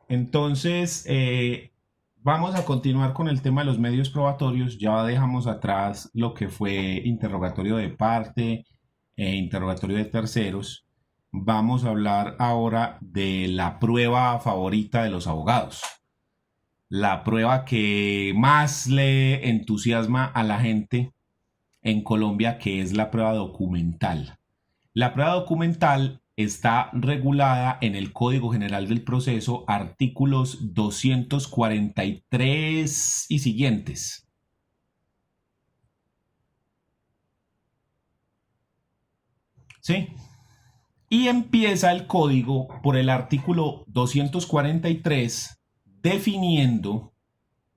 Entonces, vamos a continuar con el tema de los medios probatorios. Ya dejamos atrás lo que fue interrogatorio de parte e interrogatorio de terceros. Vamos a hablar ahora de la prueba favorita de los abogados. La prueba que más le entusiasma a la gente en Colombia, que es la prueba documental. La prueba documental está regulada en el Código General del Proceso, artículos 243 y siguientes. ¿Sí? Y empieza el código por el artículo 243 definiendo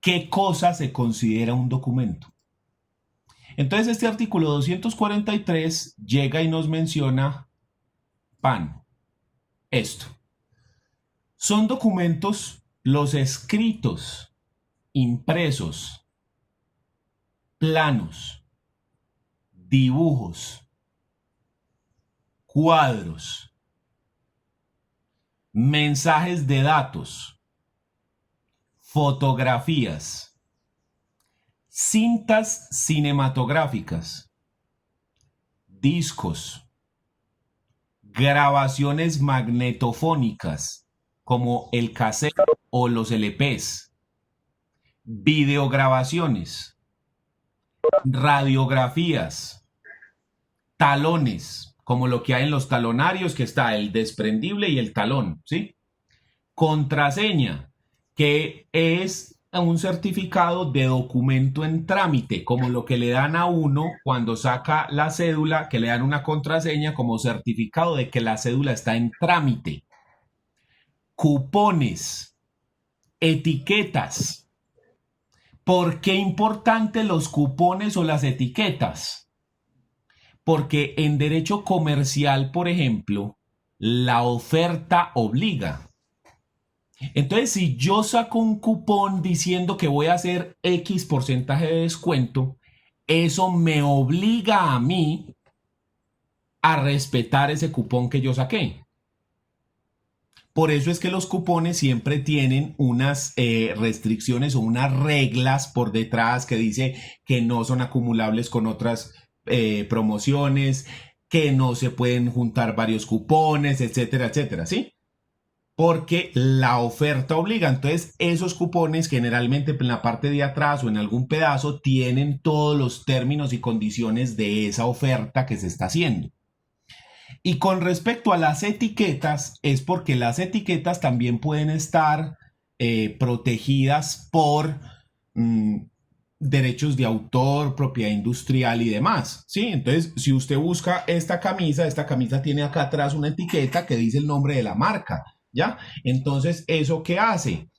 qué cosa se considera un documento. Entonces este artículo 243 llega y nos menciona, pan, esto. Son documentos los escritos, impresos, planos, dibujos, cuadros, mensajes de datos, fotografías, cintas cinematográficas, discos, grabaciones magnetofónicas como el cassette o los LPs, videograbaciones, radiografías, talones, como lo que hay en los talonarios, que está el desprendible y el talón, ¿sí? Contraseña, que es un certificado de documento en trámite, como lo que le dan a uno cuando saca la cédula, que le dan una contraseña como certificado de que la cédula está en trámite. Cupones, etiquetas. ¿Por qué importante los cupones o las etiquetas? Porque en derecho comercial, por ejemplo, la oferta obliga. Entonces, si yo saco un cupón diciendo que voy a hacer X porcentaje de descuento, eso me obliga a mí a respetar ese cupón que yo saqué. Por eso es que los cupones siempre tienen unas restricciones o unas reglas por detrás que dice que no son acumulables con otras promociones, que no se pueden juntar varios cupones, etcétera, etcétera, ¿sí? Porque la oferta obliga. Entonces, esos cupones generalmente en la parte de atrás o en algún pedazo tienen todos los términos y condiciones de esa oferta que se está haciendo. Y con respecto a las etiquetas, es porque las etiquetas también pueden estar protegidas por derechos de autor, propiedad industrial y demás, ¿sí? Entonces, si usted busca esta camisa tiene acá atrás una etiqueta que dice el nombre de la marca, ¿ya? Entonces, ¿eso qué hace?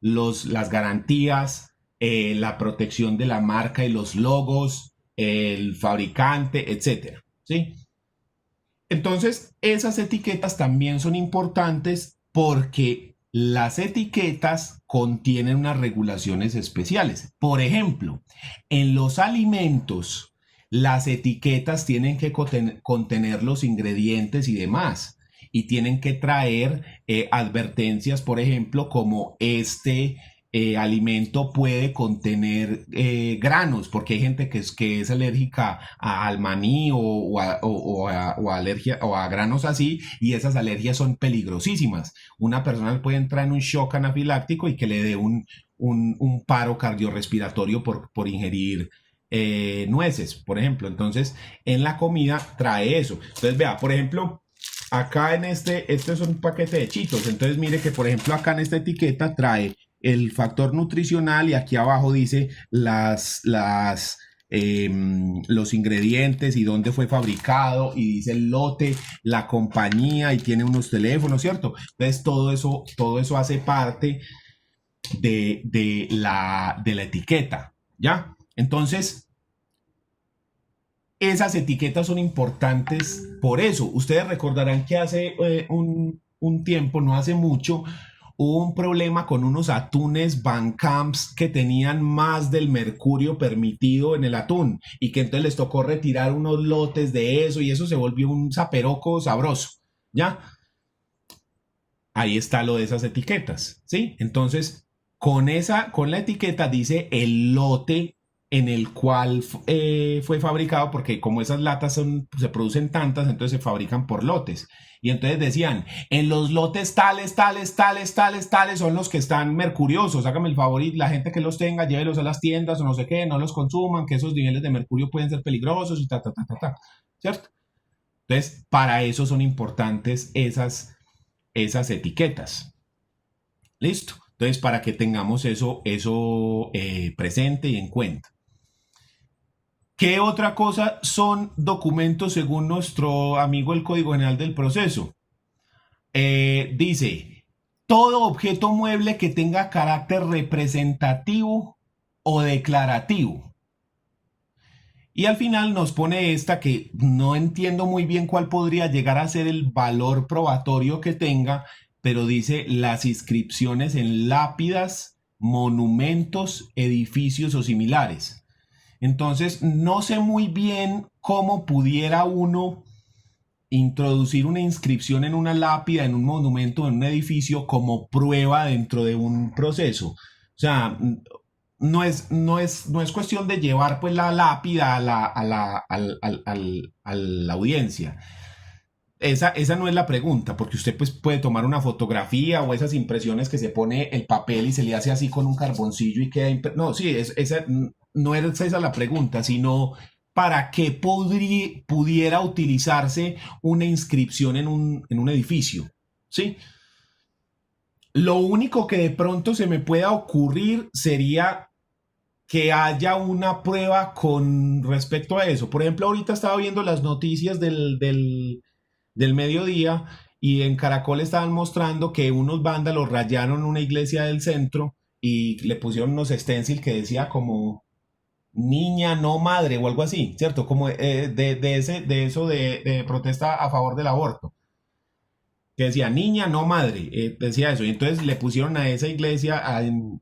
Las garantías, la protección de la marca y los logos, el fabricante, etcétera, ¿sí? Entonces, esas etiquetas también son importantes porque las etiquetas contienen unas regulaciones especiales. Por ejemplo, en los alimentos, las etiquetas tienen que contener los ingredientes y demás. Y tienen que traer advertencias, por ejemplo, como este alimento puede contener granos, porque hay gente que es alérgica al maní alergia, o a granos así, y esas alergias son peligrosísimas. Una persona puede entrar en un shock anafiláctico y que le dé un paro cardiorrespiratorio por ingerir nueces, por ejemplo. Entonces, en la comida trae eso. Entonces, vea, por ejemplo, acá en este es un paquete de chitos. Entonces, mire que, por ejemplo, acá en esta etiqueta trae el factor nutricional y aquí abajo dice los ingredientes y dónde fue fabricado y dice el lote, la compañía y tiene unos teléfonos, ¿cierto? Entonces todo eso hace parte de la etiqueta, ¿ya? Entonces, esas etiquetas son importantes por eso. Ustedes recordarán que hace un tiempo, no hace mucho, hubo un problema con unos atunes Bancamps que tenían más del mercurio permitido en el atún y que entonces les tocó retirar unos lotes de eso y eso se volvió un zaperoco sabroso, ¿ya? ahí está lo de esas etiquetas, ¿sí? Entonces, con la etiqueta dice el lote en el cual fue fabricado, porque como esas latas se producen tantas, entonces se fabrican por lotes. Y entonces decían, en los lotes tales, tales, tales, tales, tales son los que están mercuriosos, hágame el favor y la gente que los tenga, llévelos a las tiendas o no sé qué, no los consuman, que esos niveles de mercurio pueden ser peligrosos y ¿cierto? Entonces, para eso son importantes esas etiquetas. ¿Listo? Entonces, para que tengamos eso presente y en cuenta. ¿Qué otra cosa son documentos según nuestro amigo el Código General del Proceso? Dice, todo objeto mueble que tenga carácter representativo o declarativo. Y al final nos pone esta que no entiendo muy bien cuál podría llegar a ser el valor probatorio que tenga, pero dice las inscripciones en lápidas, monumentos, edificios o similares. Entonces, no sé muy bien cómo pudiera uno introducir una inscripción en una lápida, en un monumento, en un edificio como prueba dentro de un proceso. O sea, no es cuestión de llevar pues la lápida a la audiencia. Esa no es la pregunta, porque usted pues puede tomar una fotografía o esas impresiones que se pone el papel y se le hace así con un carboncillo y queda... No, sí, no es esa la pregunta, sino para qué pudiera utilizarse una inscripción en un edificio, ¿sí? Lo único que de pronto se me pueda ocurrir sería que haya una prueba con respecto a eso. Por ejemplo, ahorita estaba viendo las noticias del mediodía y en Caracol estaban mostrando que unos vándalos rayaron una iglesia del centro y le pusieron unos stencil que decía como niña no madre o algo así, ¿cierto? Como de protesta a favor del aborto. Que decía niña no madre, decía eso. Y entonces le pusieron a esa iglesia,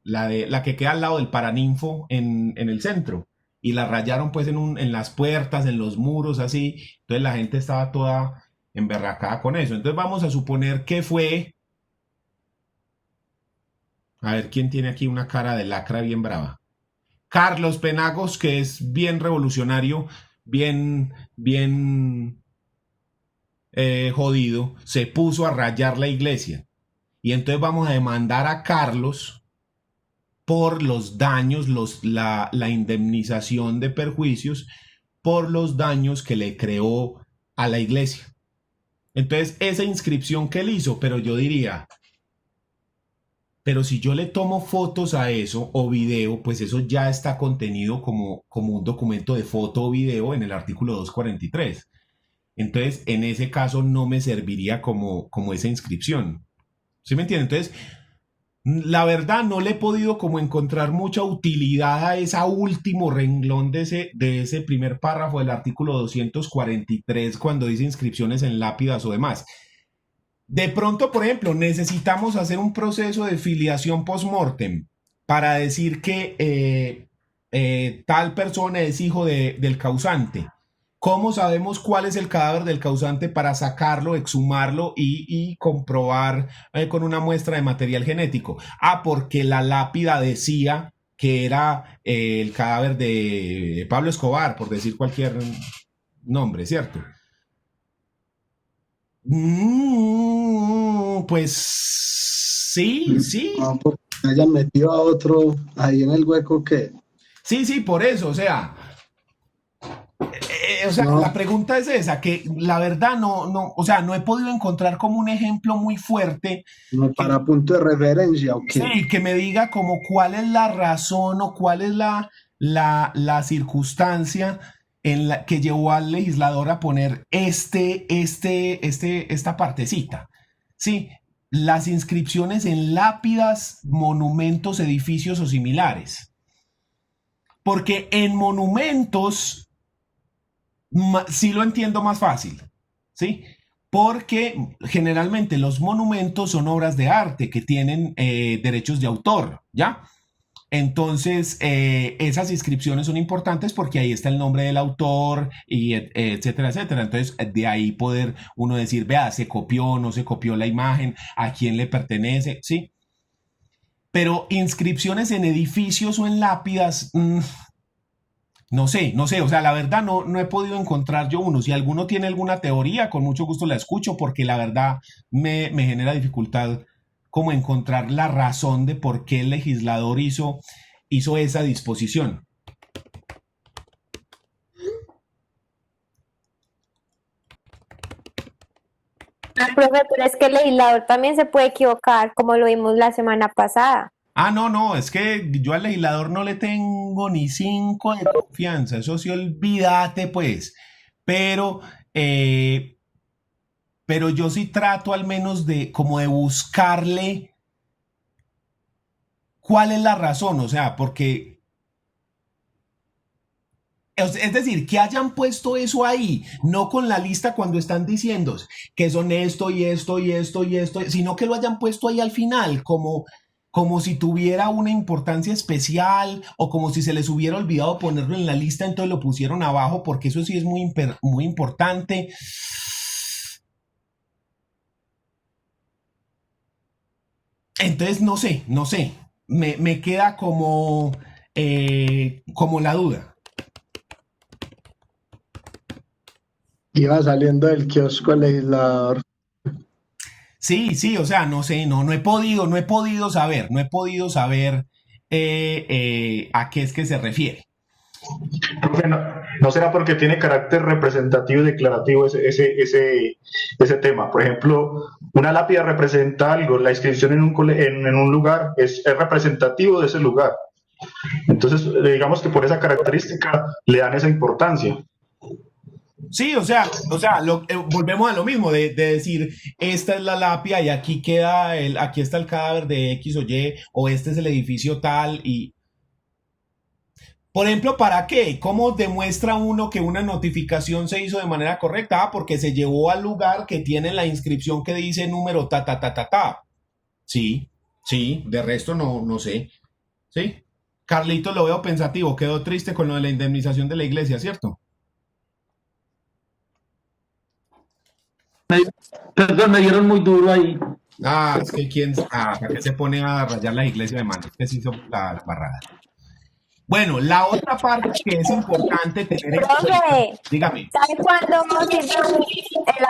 la que queda al lado del Paraninfo en el centro. Y la rayaron pues en las puertas, en los muros, así. Entonces la gente estaba toda emberracada con eso. Entonces vamos a suponer que fue... A ver quién tiene aquí una cara de lacra bien brava. Carlos Penagos, que es bien revolucionario, bien jodido, se puso a rayar la iglesia. Y entonces vamos a demandar a Carlos por los daños, la indemnización de perjuicios por los daños que le creó a la iglesia. Entonces, esa inscripción que él hizo, pero yo diría, pero si yo le tomo fotos a eso o video, pues eso ya está contenido como un documento de foto o video en el artículo 243. Entonces, en ese caso no me serviría como esa inscripción. ¿Sí me entiende? Entonces, la verdad no le he podido como encontrar mucha utilidad a ese último renglón de ese primer párrafo del artículo 243 cuando dice inscripciones en lápidas o demás. De pronto, por ejemplo, necesitamos hacer un proceso de filiación post-mortem para decir que tal persona es hijo del causante. ¿Cómo sabemos cuál es el cadáver del causante para sacarlo, exhumarlo y comprobar con una muestra de material genético? Ah, porque la lápida decía que era el cadáver de Pablo Escobar, por decir cualquier nombre, ¿cierto? Pues sí, sí. No, porque hayan metido a otro ahí en el hueco que Sí, por eso, o sea, la no, pregunta es esa, que la verdad o sea, no he podido encontrar como un ejemplo muy fuerte no que, para punto de referencia o qué. sí, que me diga como cuál es la razón o cuál es la circunstancia en la que llevó al legislador a poner esta partecita. Sí, las inscripciones en lápidas, monumentos, edificios o similares. Porque en monumentos sí lo entiendo más fácil, ¿sí? Porque generalmente los monumentos son obras de arte que tienen derechos de autor, ¿ya? Entonces, esas inscripciones son importantes porque ahí está el nombre del autor y etcétera, etcétera. Entonces, de ahí poder uno decir, vea, se copió, no se copió la imagen, a quién le pertenece, ¿sí? Pero inscripciones en edificios o en lápidas, no sé, no sé, o sea, la verdad no he podido encontrar yo uno. Si alguno tiene alguna teoría, con mucho gusto la escucho, porque la verdad me genera dificultad como encontrar la razón de por qué el legislador hizo esa disposición. Profe, pero es que el legislador también se puede equivocar, como lo vimos la semana pasada. Ah, no, es que yo al legislador no le tengo ni 5 de confianza, eso sí, olvídate pues, pero, eh, pero yo sí trato al menos de como de buscarle cuál es la razón, o sea, porque, es decir, que hayan puesto eso ahí, no con la lista cuando están diciendo que son esto y esto y esto y esto, sino que lo hayan puesto ahí al final, como si tuviera una importancia especial o como si se les hubiera olvidado ponerlo en la lista, entonces lo pusieron abajo, porque eso sí es muy importante. Entonces, no sé, me queda como la duda. Iba saliendo del kiosco el legislador. Sí, o sea, no sé, no he podido saber a qué es que se refiere. Profe, no será porque tiene carácter representativo y declarativo ese tema. Por ejemplo, una lápida representa algo, la inscripción en un lugar es representativo de ese lugar. Entonces, digamos que por esa característica le dan esa importancia. Sí, o sea, volvemos a lo mismo de decir, esta es la lápida y aquí está el cadáver de X o Y, o este es el edificio tal y, por ejemplo, ¿para qué? ¿Cómo demuestra uno que una notificación se hizo de manera correcta? Ah, porque se llevó al lugar que tiene la inscripción que dice número ta, ta, ta, ta, ta. Sí, de resto no sé. Sí. Carlito lo veo pensativo, quedó triste con lo de la indemnización de la iglesia, ¿cierto? Perdón, me dieron muy duro ahí. Ah, es que ¿para qué se pone a rayar la iglesia de manos? Que se hizo la barrada. Bueno, la otra parte que es importante tener en cuenta, Profe, dígame. ¿sabe cuándo la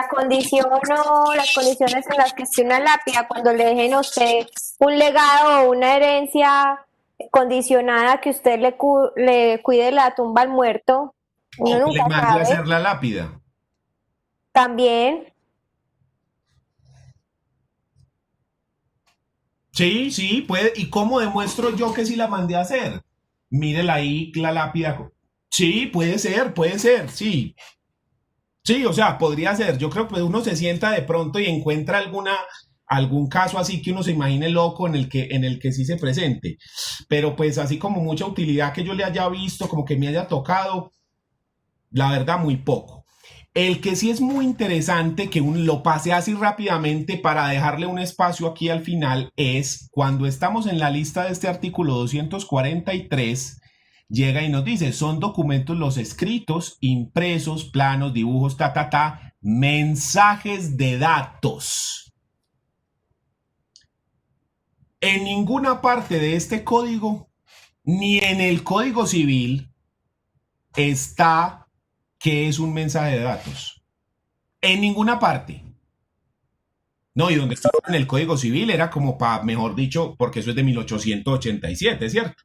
condición o las condiciones en las que esté una lápida, cuando le dejen a usted un legado o una herencia condicionada que usted le cuide la tumba al muerto? Uno O que le nunca mande a sabe. hacer la lápida. También, Sí, puede. ¿Y cómo demuestro yo que sí la mandé a hacer? Mírela ahí, la lápida. Sí, puede ser, sí. Sí, o sea, podría ser. Yo creo que uno se sienta de pronto y encuentra algún caso así que uno se imagine loco en el que sí se presente. Pero pues así como mucha utilidad que yo le haya visto, como que me haya tocado, la verdad, muy poco. El que sí es muy interesante, que uno lo pase así rápidamente para dejarle un espacio aquí al final, es cuando estamos en la lista de este artículo 243, llega y nos dice, son documentos los escritos, impresos, planos, dibujos, mensajes de datos. En ninguna parte de este código, ni en el Código Civil, está qué es un mensaje de datos. En ninguna parte. No, y donde estaba en el Código Civil era como para, mejor dicho, porque eso es de 1887, ¿cierto?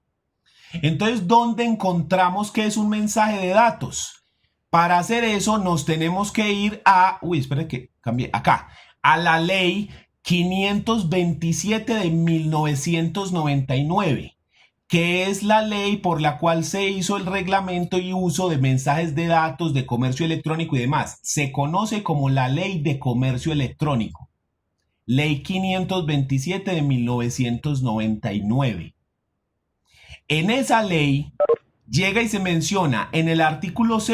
Entonces, ¿dónde encontramos qué es un mensaje de datos? Para hacer eso nos tenemos que ir esperen que cambié, acá, a la ley 527 de 1999, que es la ley por la cual se hizo el reglamento y uso de mensajes de datos de comercio electrónico y demás. Se conoce como la Ley de Comercio Electrónico. Ley 527 de 1999. En esa ley llega y se menciona en el artículo 2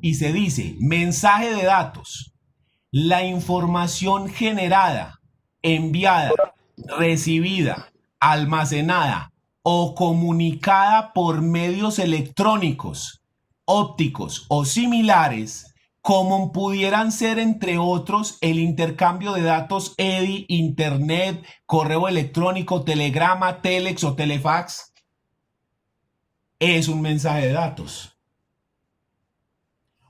y se dice, mensaje de datos, la información generada, enviada, recibida, almacenada o comunicada por medios electrónicos, ópticos o similares, como pudieran ser, entre otros, el intercambio de datos EDI, Internet, correo electrónico, telegrama, telex o telefax, es un mensaje de datos.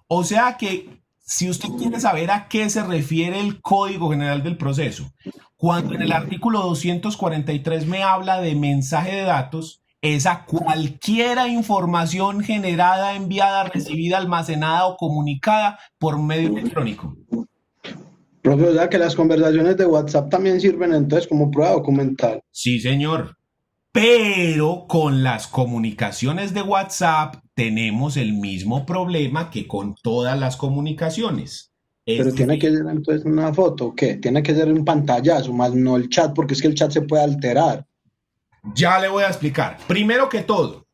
O sea que, si usted quiere saber a qué se refiere el Código General del Proceso, cuando en el artículo 243 me habla de mensaje de datos, es a cualquiera información generada, enviada, recibida, almacenada o comunicada por medio electrónico. Profe, o sea que las conversaciones de WhatsApp también sirven entonces como prueba documental. Sí, señor. Pero con las comunicaciones de WhatsApp tenemos el mismo problema que con todas las comunicaciones. Pero tiene que ser entonces una foto, ¿o qué? Tiene que ser un pantallazo, más no el chat, porque es que el chat se puede alterar. Ya le voy a explicar. Primero que todo,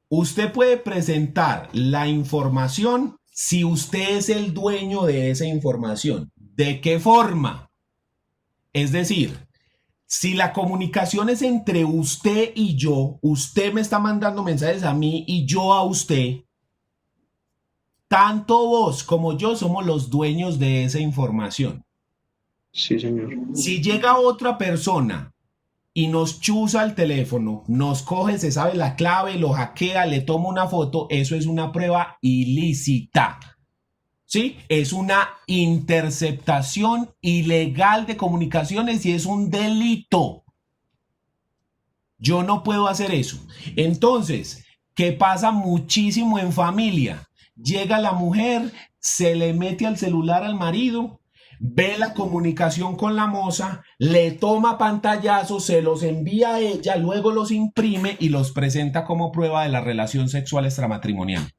usted puede presentar la información si usted es el dueño de esa información. ¿De qué forma? Es decir, si la comunicación es entre usted y yo, usted me está mandando mensajes a mí y yo a usted, tanto vos como yo somos los dueños de esa información. Sí, señor. Si llega otra persona y nos chuza el teléfono, nos coge, se sabe la clave, lo hackea, le toma una foto, eso es una prueba ilícita. ¿Sí? Es una interceptación ilegal de comunicaciones y es un delito. Yo no puedo hacer eso. Entonces, ¿qué pasa muchísimo en familia? Llega la mujer, se le mete al celular al marido, ve la comunicación con la moza, le toma pantallazos, se los envía a ella, luego los imprime y los presenta como prueba de la relación sexual extramatrimonial.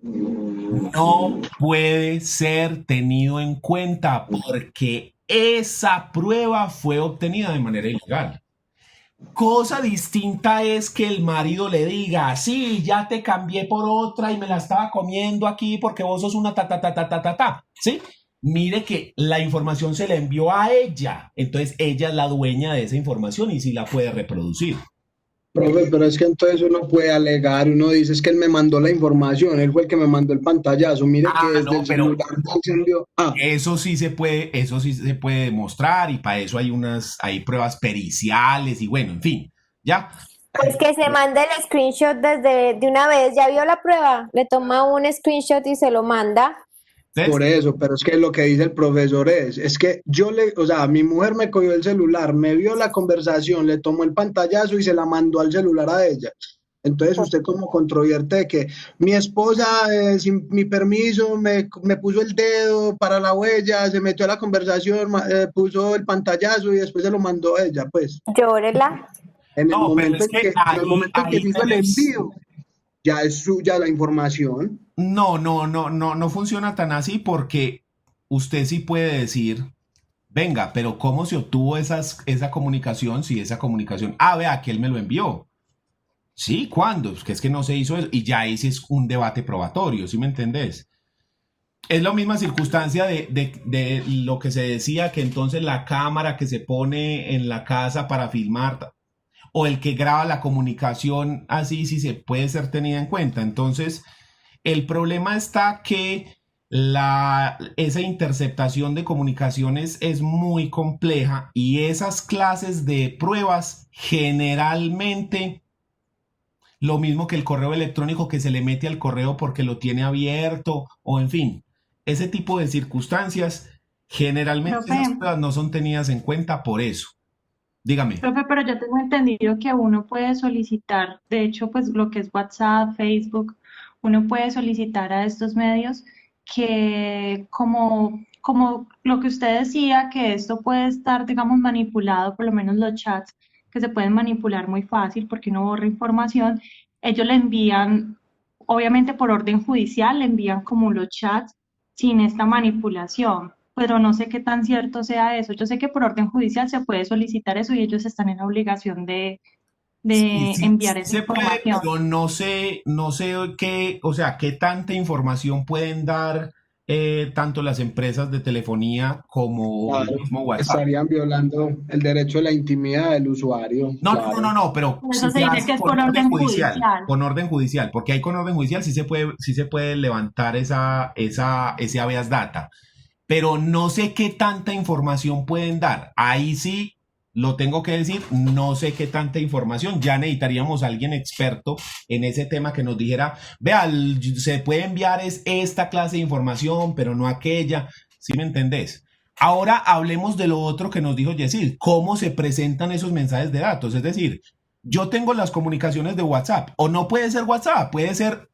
No puede ser tenido en cuenta porque esa prueba fue obtenida de manera ilegal. Cosa distinta es que el marido le diga, sí, ya te cambié por otra y me la estaba comiendo aquí porque vos sos una ta, ¿sí? Mire que la información se la envió a ella, entonces ella es la dueña de esa información y sí la puede reproducir. Profe, pero es que entonces uno puede alegar, uno dice, es que él me mandó la información, él fue el que me mandó el pantallazo, mire que desde no, el pero celular se envió. eso sí se puede demostrar y para eso hay pruebas periciales y bueno, en fin, ya. Pues que se mande el screenshot desde de una vez, ya vio la prueba, le toma un screenshot y se lo manda. Por eso, pero es que lo que dice el profesor es que o sea, mi mujer me cogió el celular, me vio la conversación, le tomó el pantallazo y se la mandó al celular a ella. Entonces usted como controvierte de que mi esposa sin mi permiso me puso el dedo para la huella, se metió a la conversación, puso el pantallazo y después se lo mandó a ella, pues. Llórela. En el No, pero momento es que en el momento en que ahí se hizo el tenés- envío, ya es suya la información. No funciona tan así porque usted sí puede decir, venga, pero ¿cómo se obtuvo esa comunicación si esa comunicación, vea, que él me lo envió? Sí, ¿cuándo? Es que no se hizo eso y ya ese es un debate probatorio, ¿sí me entendés? Es la misma circunstancia de lo que se decía que entonces la cámara que se pone en la casa para filmar o el que graba la comunicación así sí se puede ser tenida en cuenta. Entonces, el problema está que esa interceptación de comunicaciones es muy compleja y esas clases de pruebas generalmente, lo mismo que el correo electrónico que se le mete al correo porque lo tiene abierto o en fin, ese tipo de circunstancias, generalmente Profe, esas pruebas no son tenidas en cuenta por eso. Dígame. profe, pero yo tengo entendido que uno puede solicitar, de hecho, pues lo que es WhatsApp, Facebook, uno puede solicitar a estos medios que como lo que usted decía, que esto puede estar, digamos, manipulado, por lo menos los chats, que se pueden manipular muy fácil porque uno borra información, ellos le envían, obviamente por orden judicial, le envían como los chats sin esta manipulación, pero no sé qué tan cierto sea eso. Yo sé que por orden judicial se puede solicitar eso y ellos están en la obligación de enviar Sí esa se puede, información. pero no sé qué, o sea, qué tanta información pueden dar tanto las empresas de telefonía como el Claro, mismo WhatsApp. estarían violando el derecho a la intimidad del usuario, claro. Pero Por si eso se se dice hace que es por orden judicial. con orden judicial, porque ahí con orden judicial sí se puede levantar ese habeas data, pero no sé qué tanta información pueden dar. Ahí sí lo tengo que decir, no sé qué tanta información. Ya necesitaríamos a alguien experto en ese tema que nos dijera, vea, se puede enviar esta clase de información, pero no aquella. ¿Sí me entendés? Ahora hablemos de lo otro que nos dijo Yesid, cómo se presentan esos mensajes de datos. Es decir, yo tengo las comunicaciones de WhatsApp, o no puede ser WhatsApp, puede ser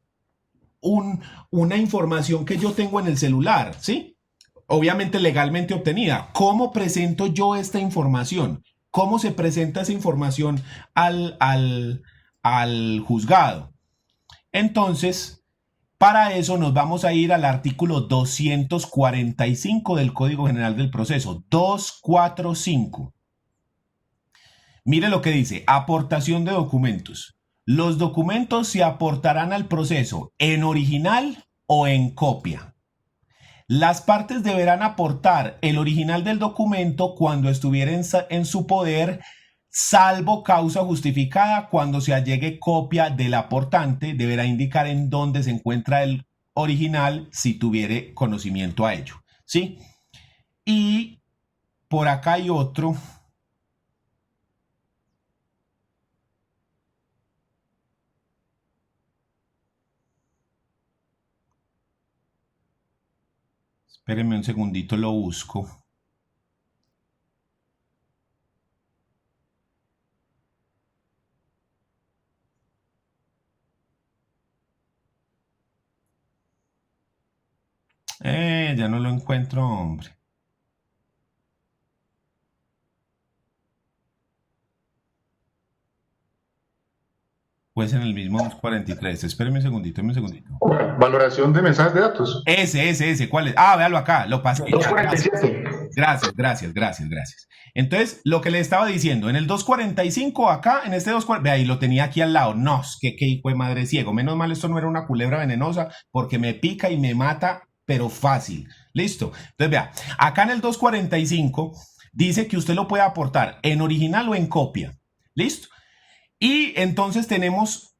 una información que yo tengo en el celular, ¿sí? Obviamente legalmente obtenida. ¿Cómo presento yo esta información? ¿Cómo se presenta esa información al juzgado? Entonces, para eso nos vamos a ir al artículo 245 del Código General del Proceso, 245. Mire lo que dice, aportación de documentos. Los documentos se aportarán al proceso en original o en copia. Las partes deberán aportar el original del documento cuando estuviera en su poder, salvo causa justificada. Cuando se allegue copia del aportante, deberá indicar en dónde se encuentra el original si tuviere conocimiento a ello, ¿sí? Y por acá hay otro. Espérenme un segundito, lo busco. Ya no lo encuentro, hombre. Pues en el mismo 243. Espérenme un segundito, un segundito. Valoración de mensajes de datos. Ese, ¿cuál es? Ah, véalo acá, lo pasé. 247. Gracias. Entonces, lo que le estaba diciendo, en el 245 acá, en este 240, ve ahí, lo tenía aquí al lado. No, es que hijo de madre ciego. Menos mal esto no era una culebra venenosa porque me pica y me mata, pero fácil. Listo. Entonces, vea, acá en el 245 dice que usted lo puede aportar en original o en copia. ¿Listo? Y entonces tenemos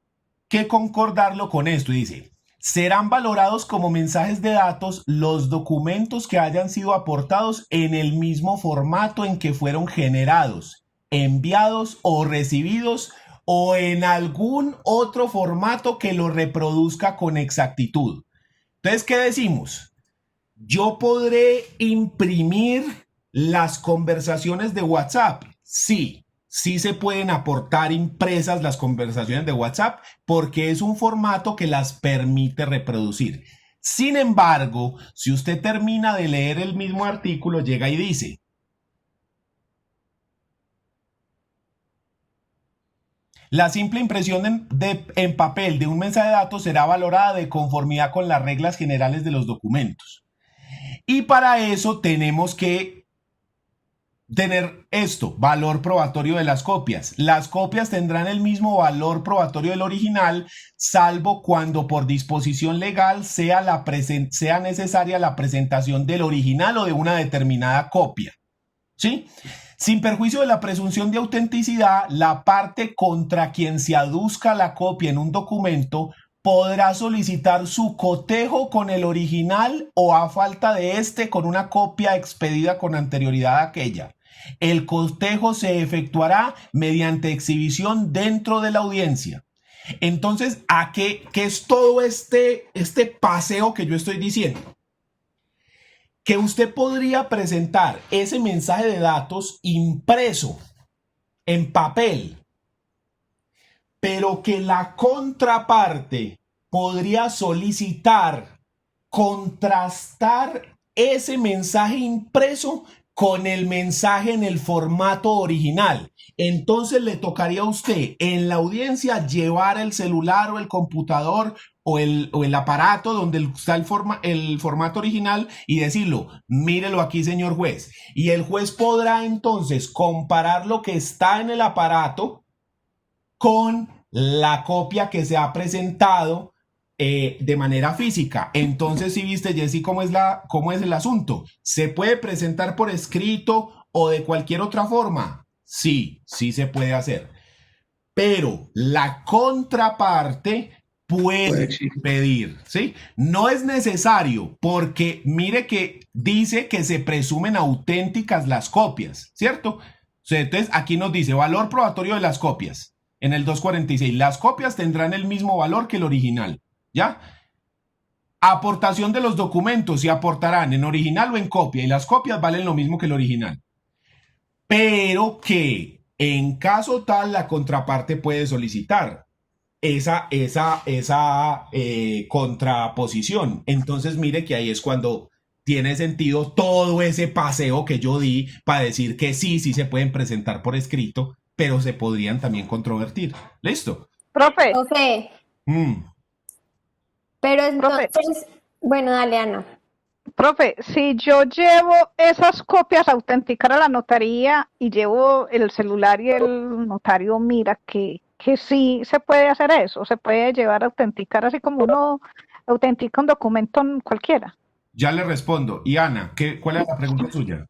que concordarlo con esto. Y dice, serán valorados como mensajes de datos los documentos que hayan sido aportados en el mismo formato en que fueron generados, enviados o recibidos, o en algún otro formato que lo reproduzca con exactitud. Entonces, ¿qué decimos? Yo podré imprimir las conversaciones de WhatsApp. Sí se pueden aportar impresas las conversaciones de WhatsApp porque es un formato que las permite reproducir. Sin embargo, si usted termina de leer el mismo artículo, llega y dice, la simple impresión en papel de un mensaje de datos será valorada de conformidad con las reglas generales de los documentos. Y para eso tenemos que tener esto, valor probatorio de las copias. Las copias tendrán el mismo valor probatorio del original, salvo cuando por disposición legal sea necesaria la presentación del original o de una determinada copia. ¿Sí? Sin perjuicio de la presunción de autenticidad, la parte contra quien se aduzca la copia en un documento podrá solicitar su cotejo con el original o, a falta de este, con una copia expedida con anterioridad a aquella. El cotejo se efectuará mediante exhibición dentro de la audiencia. Entonces, ¿a qué es todo este paseo que yo estoy diciendo? Que usted podría presentar ese mensaje de datos impreso en papel, pero que la contraparte podría solicitar contrastar ese mensaje impreso con el mensaje en el formato original. Entonces le tocaría a usted en la audiencia llevar el celular o el computador o el aparato donde está el formato original y decirlo, mírelo aquí, señor juez. Y el juez podrá entonces comparar lo que está en el aparato con la copia que se ha presentado de manera física. Entonces, si viste, Jessy, cómo es el asunto. ¿Se puede presentar por escrito o de cualquier otra forma? Sí, sí se puede hacer. Pero la contraparte puede pedir, ¿sí? No es necesario porque mire que dice que se presumen auténticas las copias, ¿cierto? O sea, entonces aquí nos dice valor probatorio de las copias. En el 246, las copias tendrán el mismo valor que el original, ¿ya? Aportación de los documentos se aportarán en original o en copia y las copias valen lo mismo que el original. Pero que en caso tal la contraparte puede solicitar esa contraposición. Entonces mire que ahí es cuando tiene sentido todo ese paseo que yo di para decir que sí se pueden presentar por escrito, pero se podrían también controvertir. ¿Listo? Profe, Profe, Mm. pero entonces, bueno, dale, Ana. profe, si yo llevo esas copias a autenticar a la notaría y llevo el celular y el notario mira que sí se puede hacer eso, se puede llevar a autenticar así como uno autentica un documento cualquiera. Ya le respondo. Y Ana, ¿cuál es la pregunta suya?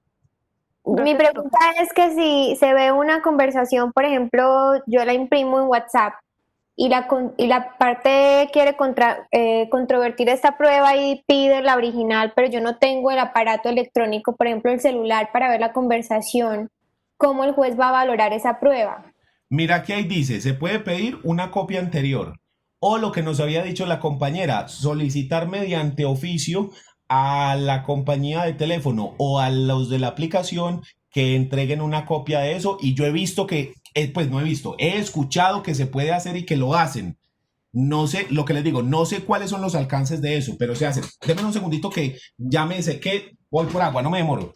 Mi pregunta es que si se ve una conversación, por ejemplo, yo la imprimo en WhatsApp y la parte quiere controvertir esta prueba y pide la original, pero yo no tengo el aparato electrónico, por ejemplo, el celular para ver la conversación, ¿cómo el juez va a valorar esa prueba? Mira que ahí dice, se puede pedir una copia anterior o lo que nos había dicho la compañera, solicitar mediante oficio a la compañía de teléfono o a los de la aplicación que entreguen una copia de eso y yo he visto que, pues no he visto, he escuchado que se puede hacer y que lo hacen. No sé, lo que les digo, no sé cuáles son los alcances de eso, pero se hace. Déjenme un segundito que ya me sequé, voy por agua, no me demoro.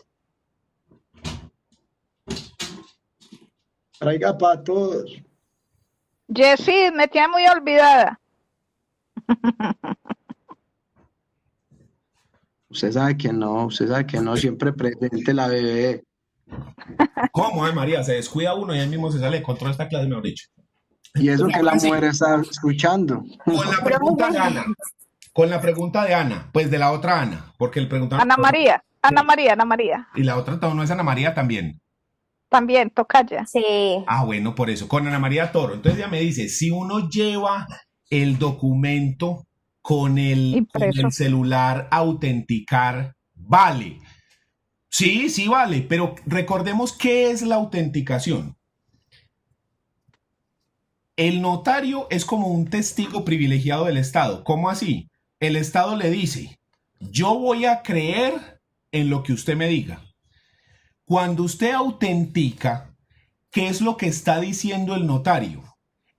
Traiga para todos. Jessy, me tiene muy olvidada. Usted sabe que no, siempre presente la bebé. ¿Cómo, María? Se descuida uno y él mismo se sale de control de esta clase, mejor dicho. Y eso que la Sí. mujer está escuchando. Con la pregunta de Ana. Con la pregunta de Ana, pues de la otra Ana, porque el preguntado... Ana María. Y la otra no es Ana María también. También, tocaya. Sí. Ah, bueno, por eso, con Ana María Toro. Entonces ella me dice, si uno lleva el documento con el celular a autenticar, vale. Sí, sí vale, pero recordemos qué es la autenticación. El notario es como un testigo privilegiado del Estado. ¿Cómo así? El Estado le dice, yo voy a creer en lo que usted me diga. Cuando usted autentica, ¿qué es lo que está diciendo el notario?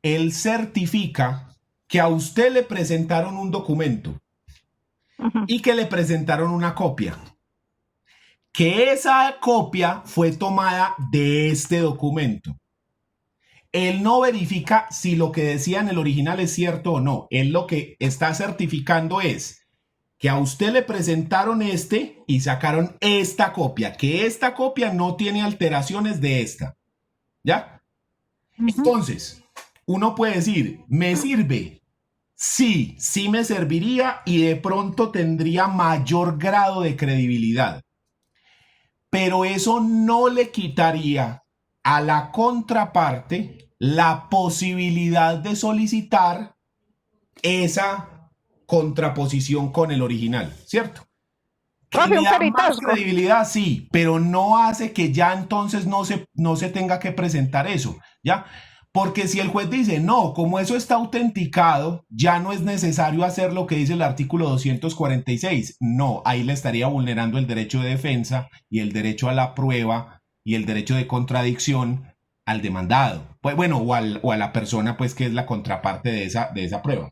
Él certifica que a usted le presentaron un documento y que le presentaron una copia. Que esa copia fue tomada de este documento. Él no verifica si lo que decía en el original es cierto o no. Él lo que está certificando es que a usted le presentaron y sacaron esta copia, que esta copia no tiene alteraciones de esta. ¿Ya? Entonces, uno puede decir, ¿me sirve? Sí, sí me serviría y de pronto tendría mayor grado de credibilidad. Pero eso no le quitaría a la contraparte la posibilidad de solicitar esa contraposición con el original, ¿cierto? Que le da más credibilidad, sí, pero no hace que ya entonces no se tenga que presentar eso, ¿ya? Porque si el juez dice, no, como eso está autenticado, ya no es necesario hacer lo que dice el artículo 246. No, ahí le estaría vulnerando el derecho de defensa y el derecho a la prueba y el derecho de contradicción al demandado. Pues bueno, o a la persona pues que es la contraparte de esa prueba.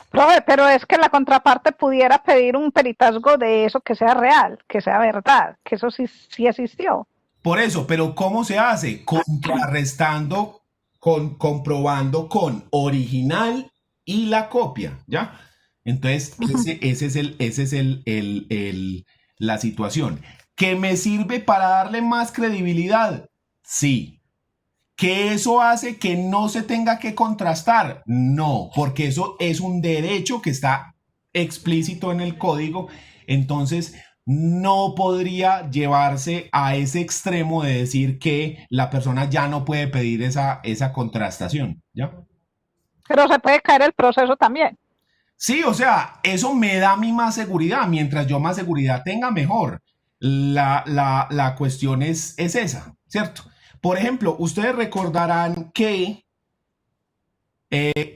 Profe, pero es que la contraparte pudiera pedir un peritazgo de eso que sea real, que sea verdad, que eso sí existió. Por eso, pero ¿cómo se hace? Contrarrestando, comprobando con original y la copia, ¿ya? Entonces, ese es la situación. ¿Que me sirve para darle más credibilidad? Sí. ¿Que eso hace que no se tenga que contrastar? No, porque eso es un derecho que está explícito en el código, entonces no podría llevarse a ese extremo de decir que la persona ya no puede pedir esa contrastación, ¿ya? Pero se puede caer el proceso también. Sí, o sea, eso me da a mí más seguridad. Mientras yo más seguridad tenga, mejor. La cuestión es esa, ¿cierto? Por ejemplo, ustedes recordarán que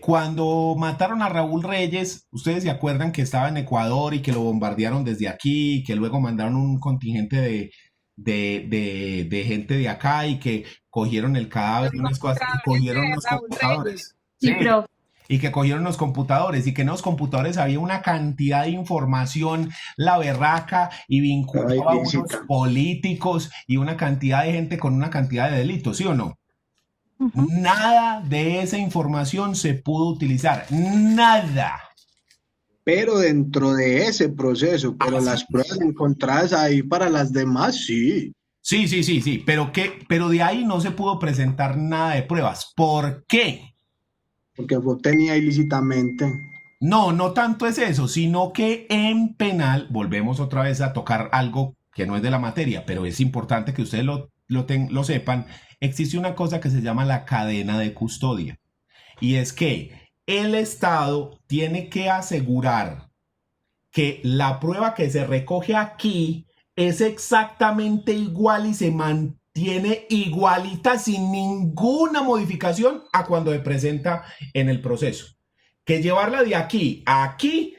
cuando mataron a Raúl Reyes, ustedes se acuerdan que estaba en Ecuador y que lo bombardearon desde aquí, y que luego mandaron un contingente de gente de acá y que cogieron el cadáver y unas cosas, y cogieron los computadores. Sí, Sí. profe. Y que cogieron los computadores y que en los computadores había una cantidad de información, la berraca, y vinculaba a unos Virgencita. políticos y una cantidad de gente con una cantidad de delitos, ¿sí o no? Ujú. Nada de esa información se pudo utilizar, nada. Pero dentro de ese proceso, pero Ah, las sí. pruebas encontradas ahí para las demás, sí. Sí, pero de ahí no se pudo presentar nada de pruebas. ¿Por qué? Porque fue obtenida ilícitamente. No, no tanto es eso, sino que en penal, volvemos otra vez a tocar algo que no es de la materia, pero es importante que ustedes lo sepan, existe una cosa que se llama la cadena de custodia. Y es que el Estado tiene que asegurar que la prueba que se recoge aquí es exactamente igual y se mantiene igualita sin ninguna modificación a cuando se presenta en el proceso. Que llevarla de aquí a aquí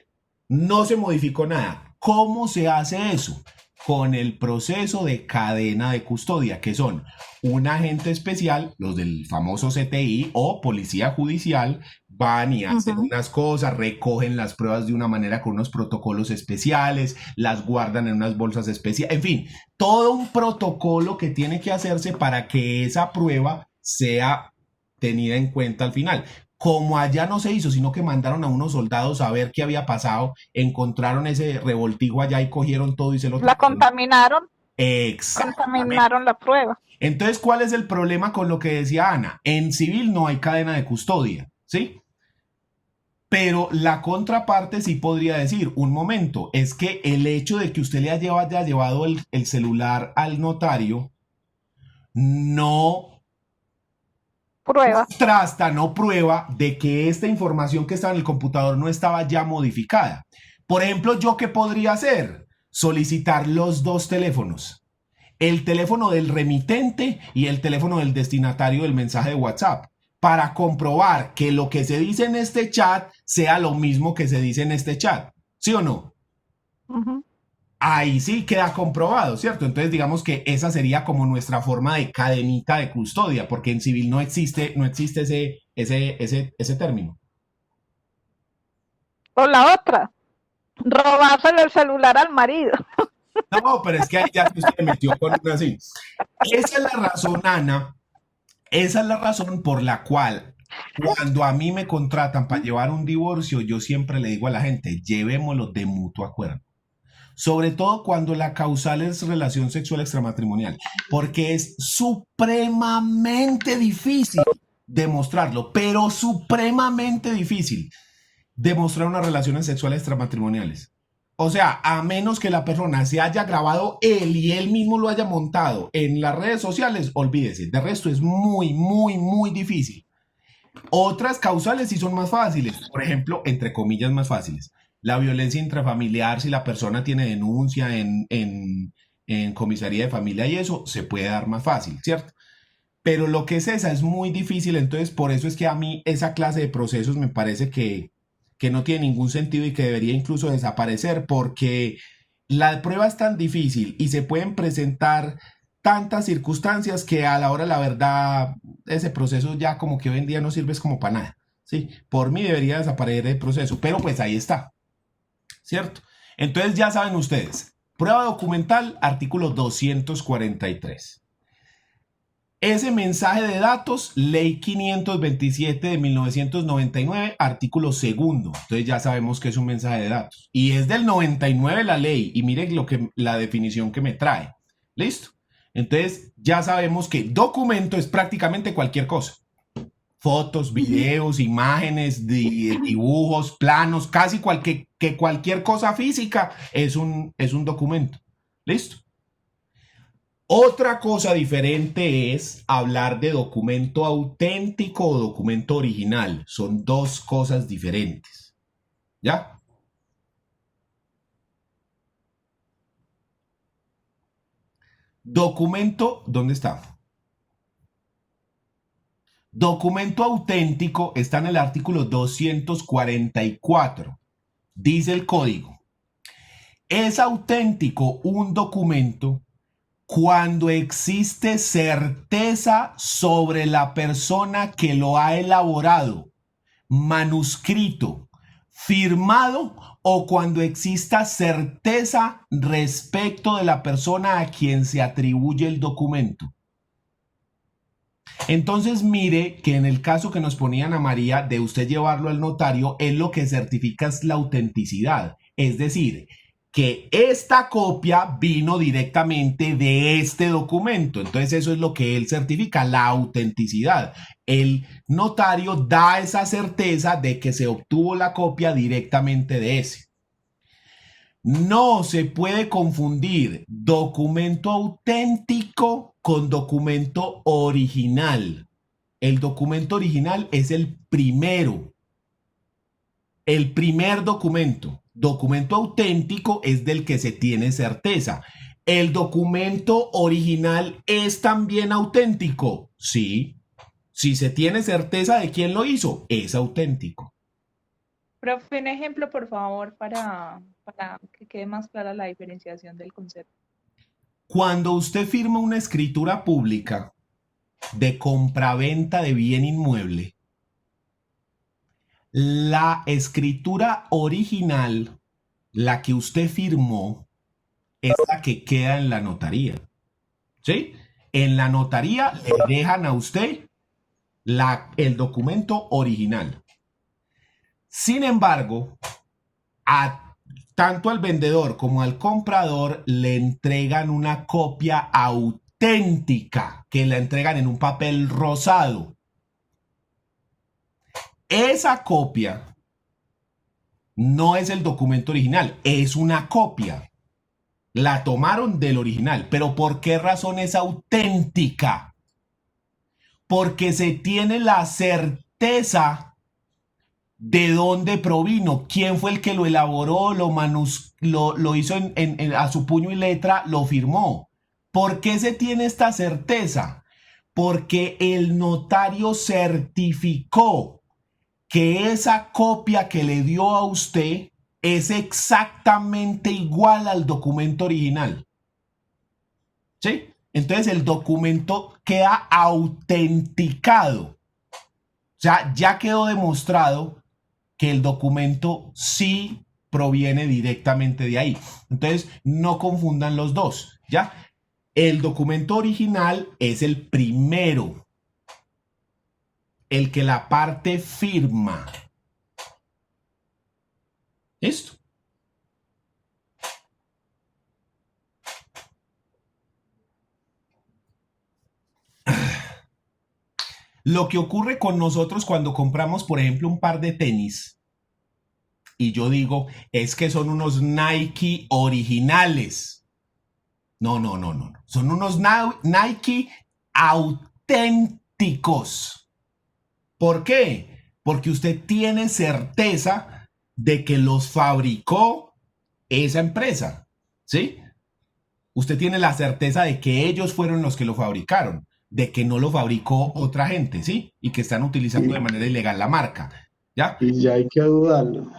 no se modificó nada. ¿Cómo se hace eso? Con el proceso de cadena de custodia, que son un agente especial, los del famoso CTI o policía judicial, van y hacen unas cosas, recogen las pruebas de una manera con unos protocolos especiales, las guardan en unas bolsas especiales, en fin, todo un protocolo que tiene que hacerse para que esa prueba sea tenida en cuenta al final. Como allá no se hizo, sino que mandaron a unos soldados a ver qué había pasado, encontraron ese revoltijo allá y cogieron todo y se lo La trajeron. contaminaron Exactamente. la prueba. Entonces, ¿cuál es el problema con lo que decía Ana? En civil no hay cadena de custodia, ¿sí? Pero la contraparte sí podría decir, un momento, es que el hecho de que usted le haya llevado el celular al notario no Prueba. contrasta, no prueba de que esta información que estaba en el computador no estaba ya modificada. Por ejemplo, ¿yo qué podría hacer? Solicitar los dos teléfonos. El teléfono del remitente y el teléfono del destinatario del mensaje de WhatsApp, para comprobar que lo que se dice en este chat sea lo mismo que se dice en este chat. ¿Sí o no? Ujú. Ahí sí queda comprobado, ¿cierto? Entonces digamos que esa sería como nuestra forma de cadenita de custodia, porque en civil no existe ese término. O la otra, robársele el celular al marido. No, pero es que ahí ya usted me metió con una así. Esa es la razón, Ana. Esa es la razón por la cual cuando a mí me contratan para llevar un divorcio, yo siempre le digo a la gente, llevémoslo de mutuo acuerdo. Sobre todo cuando la causal es relación sexual extramatrimonial, porque es supremamente difícil demostrarlo, pero supremamente difícil demostrar unas relaciones sexuales extramatrimoniales. O sea, a menos que la persona se haya grabado él y él mismo lo haya montado en las redes sociales, olvídese. De resto es muy, muy, muy difícil. Otras causales sí son más fáciles. Por ejemplo, entre comillas, más fáciles. La violencia intrafamiliar, si la persona tiene denuncia en comisaría de familia y eso, se puede dar más fácil, ¿cierto? Pero lo que es esa es muy difícil, entonces por eso es que a mí esa clase de procesos me parece que no tiene ningún sentido y que debería incluso desaparecer, porque la prueba es tan difícil y se pueden presentar tantas circunstancias que a la hora de la verdad ese proceso ya como que hoy en día no sirve como para nada, ¿sí? Por mí debería desaparecer el proceso, pero pues ahí está, ¿cierto? Entonces ya saben ustedes, prueba documental, artículo 243. Ese mensaje de datos, ley 527 de 1999, artículo segundo. Entonces ya sabemos que es un mensaje de datos. Y es del 99 la ley. Y miren la definición que me trae. ¿Listo? Entonces, ya sabemos que documento es prácticamente cualquier cosa. Fotos, videos, imágenes, dibujos, planos, casi cualquier cosa física es un documento. ¿Listo? Otra cosa diferente es hablar de documento auténtico o documento original. Son dos cosas diferentes. ¿Ya? Documento, ¿dónde está? Documento auténtico está en el artículo 244. Dice el código. Es auténtico un documento cuando existe certeza sobre la persona que lo ha elaborado, manuscrito, firmado o cuando exista certeza respecto de la persona a quien se atribuye el documento. Entonces mire que en el caso que nos ponían a María de usted llevarlo al notario, él lo que certifica es la autenticidad. Es decir, que esta copia vino directamente de este documento. Entonces eso es lo que él certifica, la autenticidad. El notario da esa certeza de que se obtuvo la copia directamente de ese. No se puede confundir documento auténtico con documento original. El documento original es el primer documento. Documento auténtico es del que se tiene certeza. ¿El documento original es también auténtico? Sí. Si se tiene certeza de quién lo hizo, es auténtico. Profe, un ejemplo, por favor, para que quede más clara la diferenciación del concepto. Cuando usted firma una escritura pública de compraventa de bien inmueble, la escritura original, la que usted firmó, es la que queda en la notaría. ¿Sí? En la notaría le dejan a usted el documento original. Sin embargo, tanto al vendedor como al comprador le entregan una copia auténtica que la entregan en un papel rosado. Esa copia no es el documento original, es una copia. La tomaron del original, pero ¿por qué razón es auténtica? Porque se tiene la certeza de dónde provino, quién fue el que lo elaboró, lo hizo a su puño y letra, lo firmó. ¿Por qué se tiene esta certeza? Porque el notario certificó que esa copia que le dio a usted es exactamente igual al documento original. ¿Sí? Entonces el documento queda autenticado. O sea, ya quedó demostrado que el documento sí proviene directamente de ahí. Entonces, no confundan los dos, ¿ya? El documento original es el primero, el que la parte firma. ¿Listo? Lo que ocurre con nosotros cuando compramos, por ejemplo, un par de tenis, y yo digo, es que son unos Nike originales. No. Son unos Nike auténticos. ¿Por qué? Porque usted tiene certeza de que los fabricó esa empresa, ¿sí? Usted tiene la certeza de que ellos fueron los que lo fabricaron, de que no lo fabricó otra gente, ¿sí? Y que están utilizando de manera ilegal la marca, ¿ya? Y ya hay que dudarlo.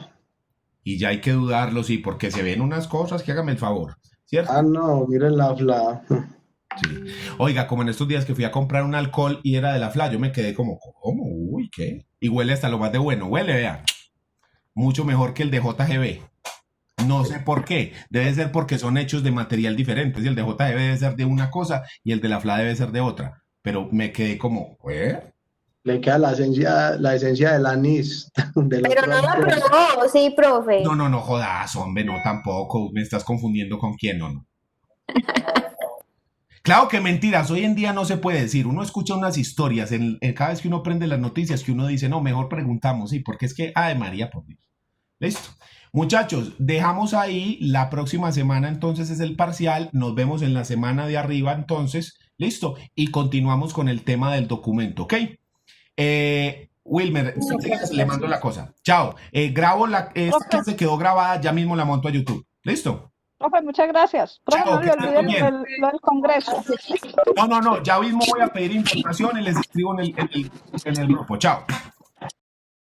Y ya hay que dudarlo, sí, porque se ven unas cosas que hágame el favor, ¿cierto? Ah, no, miren la FLA. Sí. Oiga, como en estos días que fui a comprar un alcohol y era de la FLA, yo me quedé como, ¿cómo? Uy, ¿qué? Y huele hasta lo más de bueno, huele, vea. Mucho mejor que el de JGB. No sé por qué. Debe ser porque son hechos de material diferentes. Y el de JGB debe ser de una cosa y el de la FLA debe ser de otra. Pero me quedé como, ¿eh? Le queda la esencia del anís. Pero no la probó, sí, profe. No jodas, hombre, no, tampoco. Me estás confundiendo con quién, no. Claro que mentiras, hoy en día no se puede decir. Uno escucha unas historias, cada vez que uno prende las noticias, que uno dice, no, mejor preguntamos, sí, porque es que, ay María, por Dios. Listo. Muchachos, dejamos ahí, la próxima semana entonces es el parcial, nos vemos en la semana de arriba entonces, listo, y continuamos con el tema del documento, ¿ok? Wilmer, le mando la cosa. Chao. Grabo esta que se quedó grabada, ya mismo la monto a YouTube. ¿Listo? Profe, muchas gracias. Profe, Chao, no que le estén olviden muy bien. lo del Congreso. No, ya mismo voy a pedir información y les escribo en el grupo. Chao.